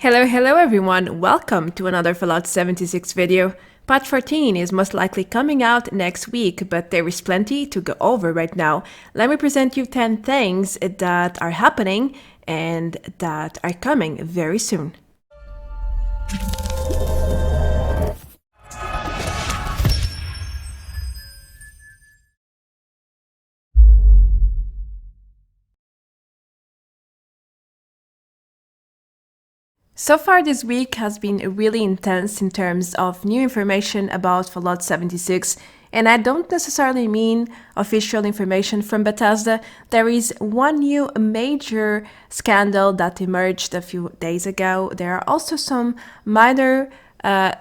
Hello everyone, welcome to another Fallout 76 video. Patch 14 is most likely coming out next week, but there is plenty to go over right now. Let me present you 10 things that are happening and that are coming very soon. So far this week has been really intense in terms of new information about Fallout 76, and I don't necessarily mean official information from Bethesda. There is one new major scandal that emerged a few days ago. There are also some minor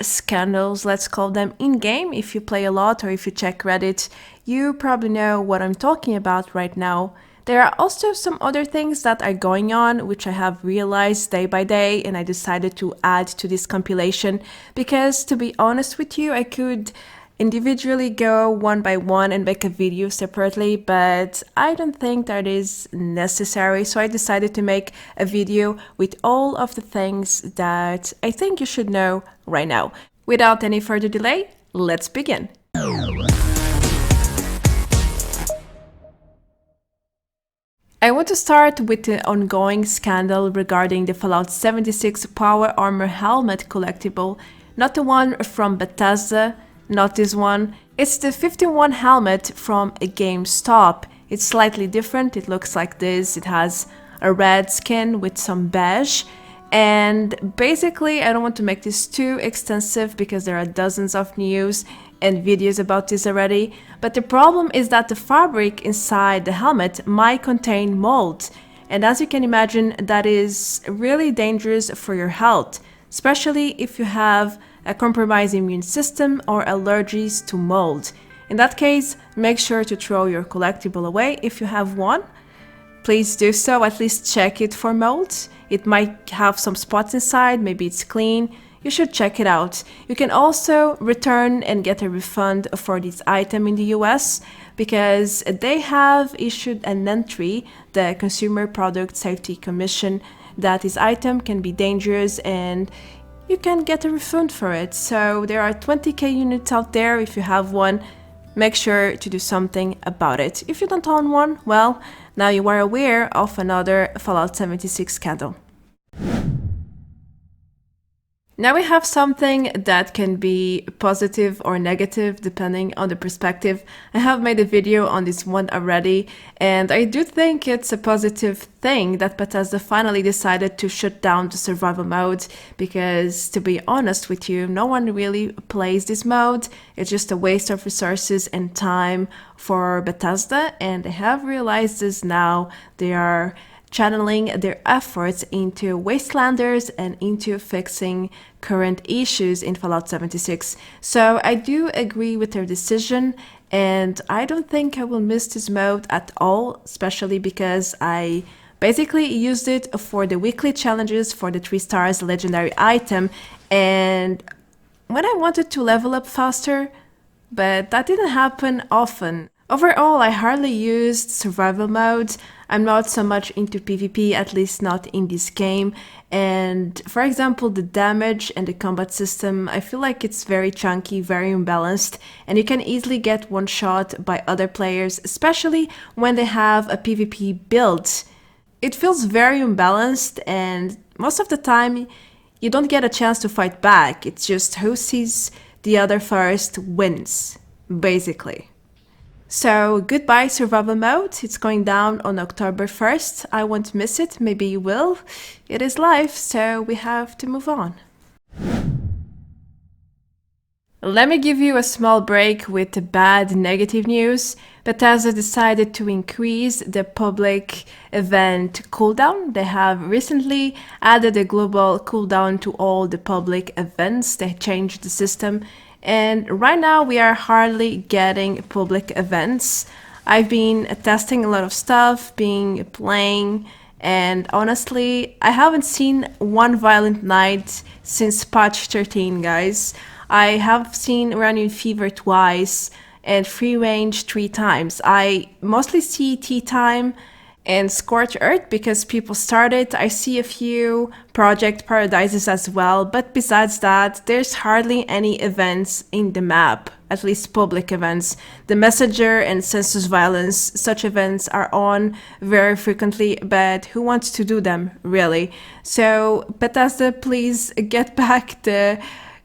scandals, let's call them, in-game. If you play a lot or if you check Reddit, you probably know what I'm talking about right now. There are also some other things that are going on, which I have realized day by day, and I decided to add to this compilation because, to be honest with you, I could individually go one by one and make a video separately, but I don't think that is necessary, so I decided to make a video with all of the things that I think you should know right now. Without any further delay, let's begin. I want to start with the ongoing scandal regarding the Fallout 76 Power Armor Helmet collectible, not the one from Bethesda, not this one. It's the 51 helmet from a GameStop. It's slightly different, it looks like this, it has a red skin with some beige. And basically, I don't want to make this too extensive because there are dozens of news and videos about this already, but the problem is that the fabric inside the helmet might contain mold, and as you can imagine, that is really dangerous for your health, especially if you have a compromised immune system or allergies to mold. In that case, make sure to throw your collectible away if you have one. Please do so, at least check it for mold. It might have some spots inside, maybe it's clean. You should check it out. You can also return and get a refund for this item in the US because they have issued an entry, the Consumer Product Safety Commission, that this item can be dangerous and you can get a refund for it. So there are 20k units out there. If you have one, make sure to do something about it. If you don't own one, well, now you are aware of another Fallout 76 scandal. Now we have something that can be positive or negative depending on the perspective. I have made a video on this one already, and I do think it's a positive thing that Bethesda finally decided to shut down the survival mode because, to be honest with you, no one really plays this mode. It's just a waste of resources and time for Bethesda, and they have realized this now. They are channeling their efforts into Wastelanders and into fixing current issues in Fallout 76. So I do agree with their decision, and I don't think I will miss this mode at all, especially because I basically used it for the weekly challenges for the 3 stars legendary item, and when I wanted to level up faster, but that didn't happen often. Overall, I hardly used survival mode. I'm not so much into PvP, at least not in this game. And for example, the damage and the combat system, I feel like it's very chunky, very imbalanced, and you can easily get one shot by other players, especially when they have a PvP build. It feels very imbalanced, and most of the time you don't get a chance to fight back. It's just who sees the other first wins, basically. So goodbye survival mode, it's going down on October 1st, I won't miss it, maybe you will. It is life, so we have to move on. Let me give you a small break with the bad negative news. Bethesda decided to increase the public event cooldown. They have recently added a global cooldown to all the public events. They changed the system. And right now we are hardly getting public events. I've been testing a lot of stuff, playing, and honestly, I haven't seen one violent night since patch 13, guys. I have seen Running Fever twice and Free Range 3 times. I mostly see tea time and Scorched Earth because people started. I see a few project paradises as well, but besides that, there's hardly any events in the map, at least public events. The Messenger and Census Violence, such events are on very frequently, but who wants to do them, really? So Bethesda, please get back the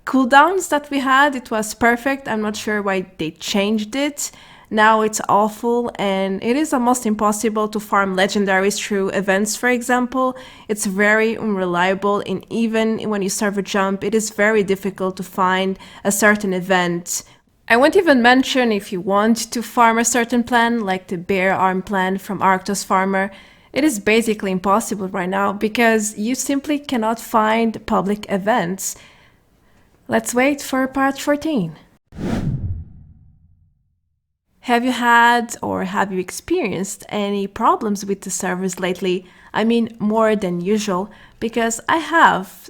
cooldowns that we had. It was perfect. I'm not sure why they changed it. Now it's awful, and it is almost impossible to farm legendaries through events, for example. It's very unreliable, and even when you server jump, it is very difficult to find a certain event. I won't even mention if you want to farm a certain plan, like the Bear Arm plan from Arctos Farmer. It is basically impossible right now because you simply cannot find public events. Let's wait for patch 14. Have you had or have you experienced any problems with the servers lately? I mean, more than usual, because I have.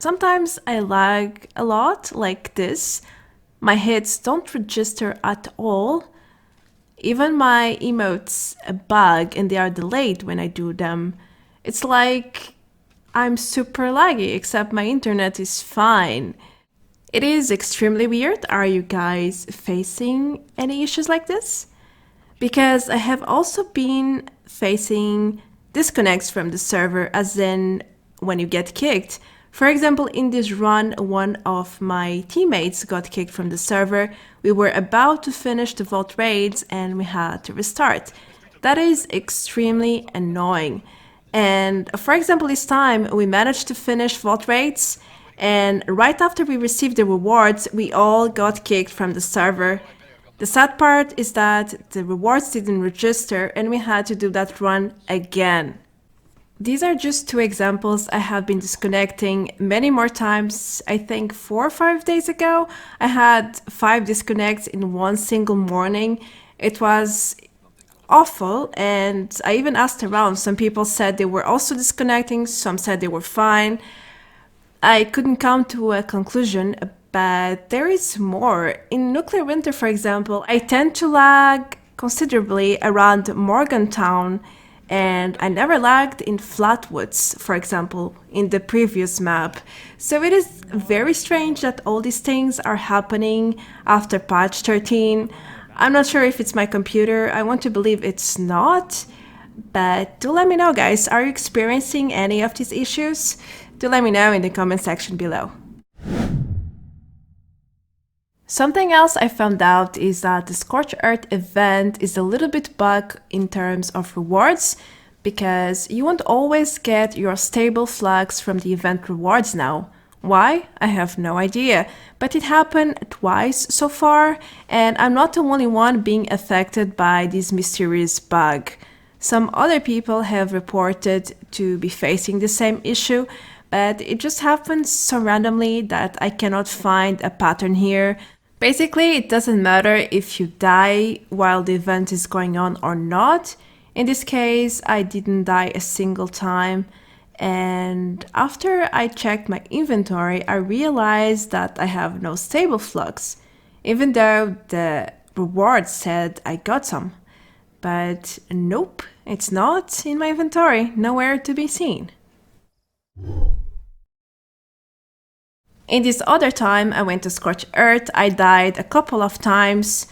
Sometimes I lag a lot, like this. My hits don't register at all. Even my emotes bug and they are delayed when I do them. It's like I'm super laggy, except my internet is fine. It is extremely weird. Are you guys facing any issues like this? Because I have also been facing disconnects from the server, as in when you get kicked. For example, in this run, one of my teammates got kicked from the server. We were about to finish the vault raids and we had to restart. That is extremely annoying. And for example, this time we managed to finish vault raids, and right after we received the rewards, we all got kicked from the server. The sad part is that the rewards didn't register and we had to do that run again. These are just two examples. I have been disconnecting many more times. I think 4 or 5 days ago, I had 5 disconnects in one single morning. It was awful, and I even asked around. Some people said they were also disconnecting, some said they were fine. I couldn't come to a conclusion, but there is more. In Nuclear Winter, for example, I tend to lag considerably around Morgantown, and I never lagged in Flatwoods, for example, in the previous map. So it is very strange that all these things are happening after patch 13. I'm not sure if it's my computer. I want to believe it's not, but do let me know, guys. Are you experiencing any of these issues? Do let me know in the comment section below. Something else I found out is that the Scorched Earth event is a little bit bug in terms of rewards, because you won't always get your stable FLUX from the event rewards now. Why? I have no idea, but it happened twice so far, and I'm not the only one being affected by this mysterious bug. Some other people have reported to be facing the same issue, but it just happens so randomly that I cannot find a pattern here. Basically, it doesn't matter if you die while the event is going on or not. In this case, I didn't die a single time, and after I checked my inventory, I realized that I have no stable FLUX, even though the reward said I got some. But nope, it's not in my inventory, nowhere to be seen. In this other time, I went to Scorched Earth. I died a couple of times.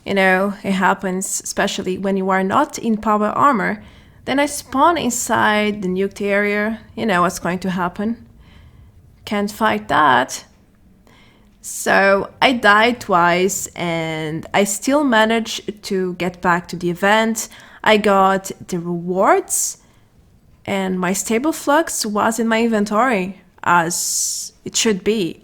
You know, it happens, especially when you are not in power armor. Then I spawn inside the nuked area. You know what's going to happen. Can't fight that. So I died twice and I still managed to get back to the event. I got the rewards and my stable FLUX was in my inventory, as it should be.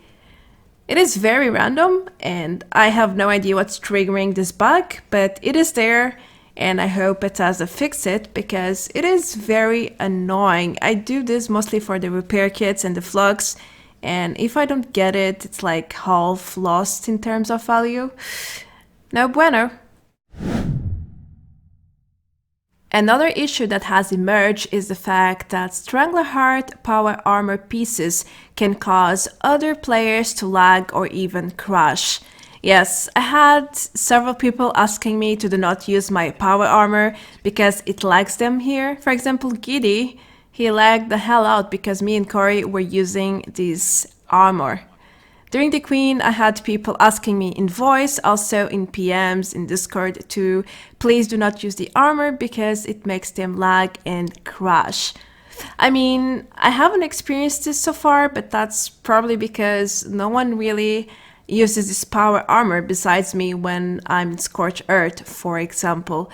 It is very random and I have no idea what's triggering this bug, but it is there and I hope Bethesda fix it because it is very annoying. I do this mostly for the repair kits and the FLUX, and if I don't get it, it's like half lost in terms of value. No bueno. Another issue that has emerged is the fact that Strangler Power armor pieces can cause other players to lag or even crash. Yes, I had several people asking me to do not use my power armor because it lags them here. For example, Giddy, he lagged the hell out because me and Corey were using this armor. During the Queen, I had people asking me in voice, also in PMs, in Discord, to please do not use the armor because it makes them lag and crash. I mean, I haven't experienced this so far, but that's probably because no one really uses this power armor besides me when I'm in Scorched Earth, for example.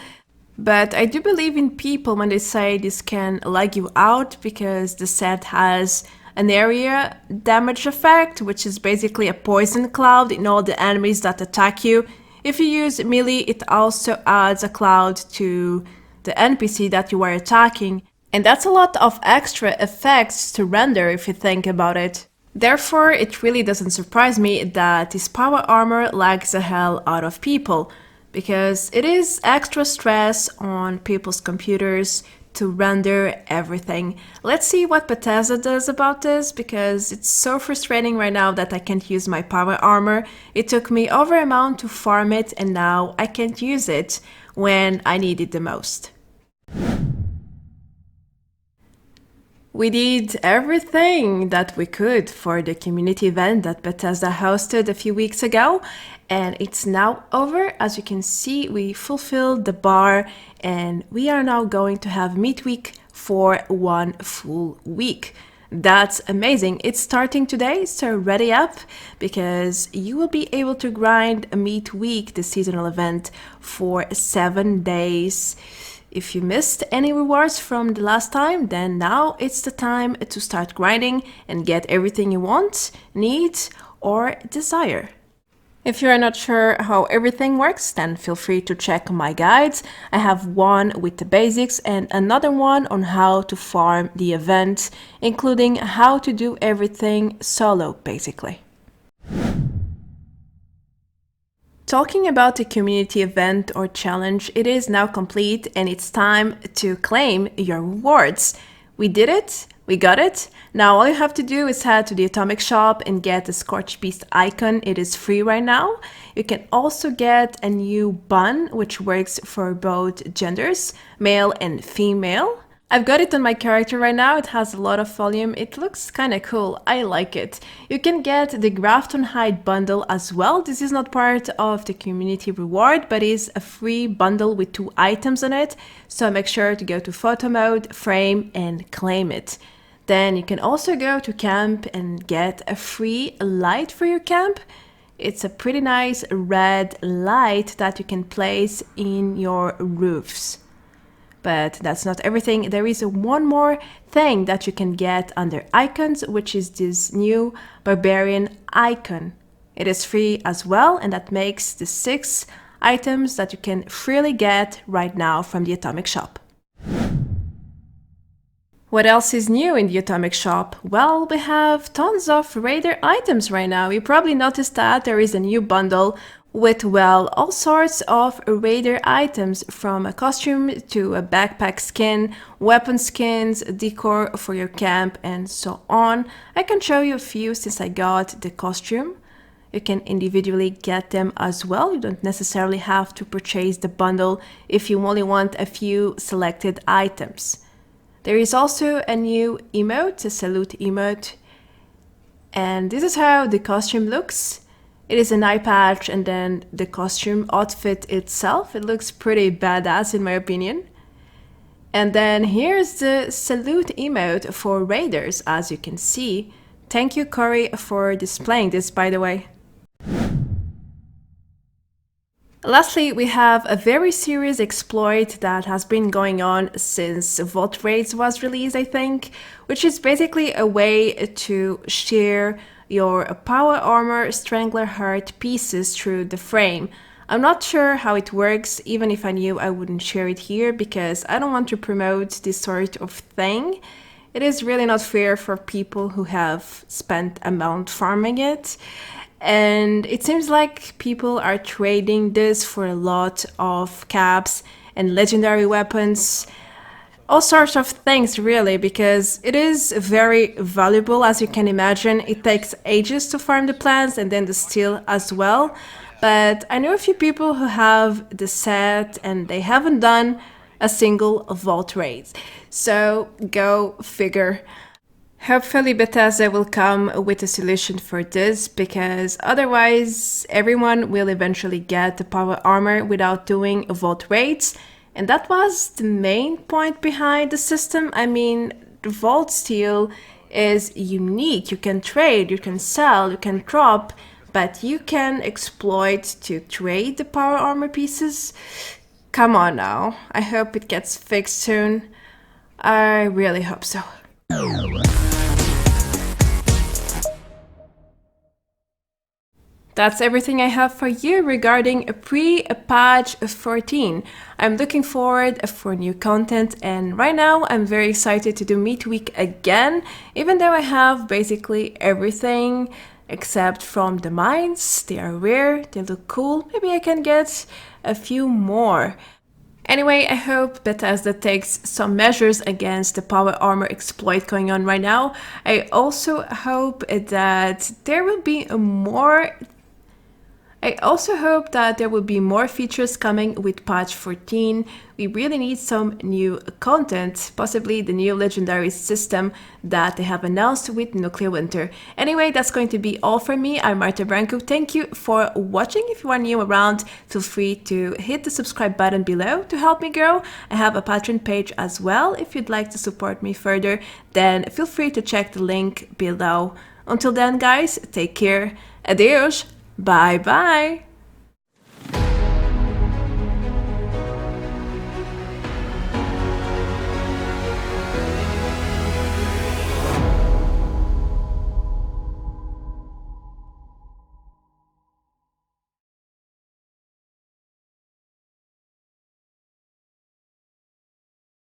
But I do believe in people when they say this can lag you out because the set has an area damage effect, which is basically a poison cloud in all the enemies that attack you. If you use melee, it also adds a cloud to the NPC that you are attacking. And that's a lot of extra effects to render if you think about it. Therefore, it really doesn't surprise me that this power armor lags the hell out of people, because it is extra stress on people's computers to render everything. Let's see what Bethesda does about this, because it's so frustrating right now that I can't use my power armor. It took me over a month to farm it and now I can't use it when I need it the most. We did everything that we could for the community event that Bethesda hosted a few weeks ago, and it's now over. As you can see, we fulfilled the bar and we are now going to have meat week for 1 full week. That's amazing. It's starting today, so ready up, because you will be able to grind a meat week, the seasonal event, for 7 days. If you missed any rewards from the last time, then now it's the time to start grinding and get everything you want, need, or desire. If you are not sure how everything works, then feel free to check my guides. I have one with the basics and another one on how to farm the event, including how to do everything solo, basically. Talking about the community event or challenge, it is now complete and it's time to claim your rewards. We did it, we got it. Now all you have to do is head to the Atomic Shop and get the Scorched Beast icon. It is free right now. You can also get a new bun, which works for both genders, male and female. I've got it on my character right now. It has a lot of volume. It looks kind of cool. I like it. You can get the Grafton Hide bundle as well. This is not part of the community reward, but is a free bundle with 2 items on it. So make sure to go to photo mode, frame, and claim it. Then you can also go to camp and get a free light for your camp. It's a pretty nice red light that you can place in your roofs. But that's not everything. There is one more thing that you can get under icons, which is this new barbarian icon. It is free as well, and that makes the 6 items that you can freely get right now from the Atomic Shop. What else is new in the Atomic Shop? Well, we have tons of Raider items right now. You probably noticed that there is a new bundle with, well, all sorts of Raider items, from a costume to a backpack skin, weapon skins, decor for your camp, and so on. I can show you a few since I got the costume. You can individually get them as well. You don't necessarily have to purchase the bundle if you only want a few selected items. There is also a new emote, a salute emote, and this is how the costume looks. It is an eye patch and then the costume outfit itself. It looks pretty badass in my opinion. And then here's the salute emote for Raiders, as you can see. Thank you, Corey, for displaying this, by the way. Lastly, we have a very serious exploit that has been going on since Vault Raids was released, I think, which is basically a way to share your power armor Strangler Heart pieces through the frame. I'm not sure how it works. Even if I knew, I wouldn't share it here because I don't want to promote this sort of thing. It is really not fair for people who have spent a month farming it. And it seems like people are trading this for a lot of caps and legendary weapons. All sorts of things, really, because it is very valuable, as you can imagine. It takes ages to farm the plants and then the steel as well. But I know a few people who have the set and they haven't done a single vault raid. So go figure. Hopefully Bethesda will come with a solution for this, because otherwise everyone will eventually get the power armor without doing vault raids. And that was the main point behind the system. I mean, the vault steal is unique. You can trade, you can sell, you can drop, but you can exploit to trade the power armor pieces. Come on now. I hope it gets fixed soon. I really hope so. That's everything I have for you regarding pre-patch 14. I'm looking forward for new content, and right now I'm very excited to do midweek again, even though I have basically everything except from the mines. They are rare, they look cool, maybe I can get a few more. Anyway, I hope Bethesda takes some measures against the power armor exploit going on right now. I also hope that there will be more features coming with patch 14. We really need some new content, possibly the new legendary system that they have announced with Nuclear Winter. Anyway, that's going to be all from me. I'm Marta Branco. Thank you for watching. If you are new around, feel free to hit the subscribe button below to help me grow. I have a Patreon page as well. If you'd like to support me further, then feel free to check the link below. Until then, guys, take care. Adios. Bye bye.